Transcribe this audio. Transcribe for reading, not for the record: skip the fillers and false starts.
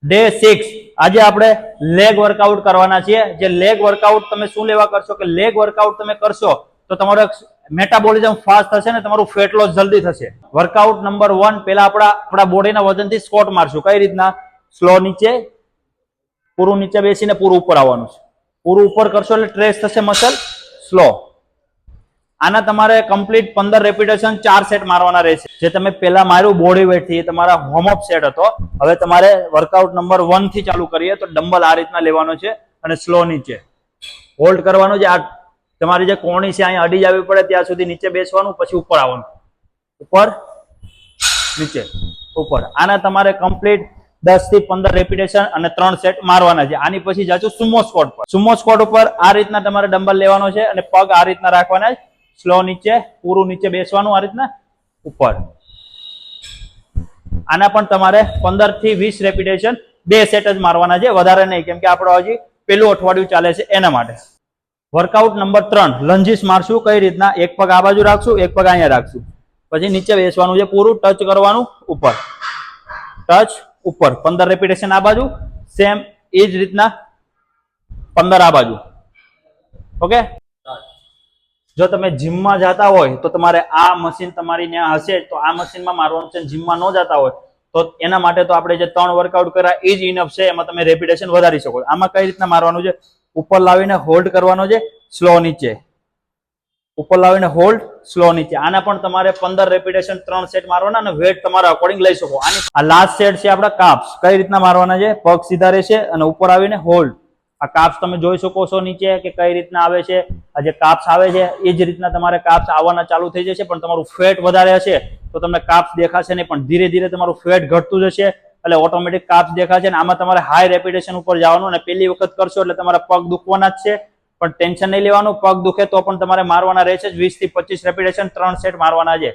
Day 6 આજે આપણે leg workout કરવાના છીએ। જે લેગ વર્કઆઉટ તમે શું લેવા કરશો કે લેગ વર્કઆઉટ તમે કરશો તો તમારો મેટાબોલિઝમ ફાસ્ટ થશે ને તમારું ફેટ લોસ જલ્દી થશે। વર્કઆઉટ નંબર 1 પહેલા આપણા બોડીના વજનથી સ્ક્વોટ મારશું। કઈ રીતના? સ્લો નીચે, પૂરું નીચે બેસીને પૂરું ઉપર આવવાનું છે। પૂરું ઉપર કરશો એટલે ટ્રેસ થશે મસલ સ્લો। આના તમારે કમ્પ્લીટ 15 રેપિટેશન 4 સેટ મારવાના રહેશે। જે તમે પહેલા માર્યું બોડી વેટ થી, તમારા વોર્મઅપ સેટ હતો। હવે તમારે વર્કઆઉટ નંબર 1 થી ચાલુ કરીએ તો ડમ્બલ આ રીતના લેવાનો છે અને સ્લો નીચે હોલ્ડ કરવાનો છે। આ તમારી જે કોણી છે અહીંયા અડી જવી પડે ત્યાં સુધી નીચે બેસવાનું, પછી ઉપર આવવાનું, ઉપર નીચે ઉપર। આના તમારે કમ્પ્લીટ 10 થી 15 રેપિટેશન અને 3 સેટ મારવાના છે। આની પછી જાશું સુમો સ્ક્વોટ પર। સુમો સ્ક્વોટ ઉપર આ રીતના તમારે ડમ્બલ લેવાનો છે અને પગ આ રીતના રાખવાના છે। સ્લો નીચે, પૂરું નીચે બેસવાનું આ રીતના ઉપર। આના પણ તમારે 15 થી 20 રેપિટેશન 2 સેટ જ મારવાના છે, વધારે નહીં, કેમ કે આપણો હજી પેલું અઠવાડિયું ચાલે છે એના માટે। Workout number 3 લંજીસ મારશું। કઈ રીતના? એક પગ આ બાજુ રાખશું, એક પગ અહીંયા રાખશું, પછી નીચે બેસવાનું છે, પૂરું ટચ કરવાનું ઉપર, ટચ ઉપર। 15 રેપિટેશન આ બાજુ, સેમ એ જ રીતના 15 આ બાજુ। ઓકે। જો તમે જીમમાં જતા હોય તો તમારે આ મશીન તમારી ત્યાં હશે તો આ મશીનમાં મારવાનું છે। જીમમાં ન જતા હોય તો એના માટે તો આપણે જે 3 વર્કઆઉટ કર્યા એ જ ઇનફ છે। એમાં તમે રેપિટેશન વધારી શકો। આમાં કઈ રીતના મારવાનું છે? ઉપર લાવીને હોલ્ડ કરવાનો છે, સ્લો નીચે, ઉપર લાવીને હોલ્ડ, સ્લો નીચે। આના પણ તમારે 15 રેપિટેશન 3 સેટ મારવાના અને વેટ તમારા અકોર્ડિંગ લઈ શકો। આ લાસ્ટ સેટ છે આપણા કાપ્સ। કઈ રીતના મારવાના છે? પગ સીધા રહેશે અને ઉપર આવીને હોલ્ડ। આ કાપ્સ તમે જોઈ શકો છો નીચે કે કઈ રીતના આવે છે। આ જે કાપ્સ આવે છે એ જ રીતના તમારે કાપ્સ આવવાના ચાલુ થઈ જશે। પણ તમારું ફેટ વધારે હશે તો તમને કાપ્સ દેખાશે નહીં, પણ ધીરે ધીરે તમારું ફેટ ઘટતું જશે એટલે ઓટોમેટિક કાપ્સ દેખાશે। અને આમાં તમારે હાઈ રેપિટેશન ઉપર જવાનું અને પહેલી વખત કરશો એટલે તમારા પગ દુખવાના જ છે, પણ ટેન્શન નહીં લેવાનું। પગ દુખે તો પણ તમારે મારવાના રહેશે 20 થી 25 રેપિટેશન 3 સેટ મારવાના છે।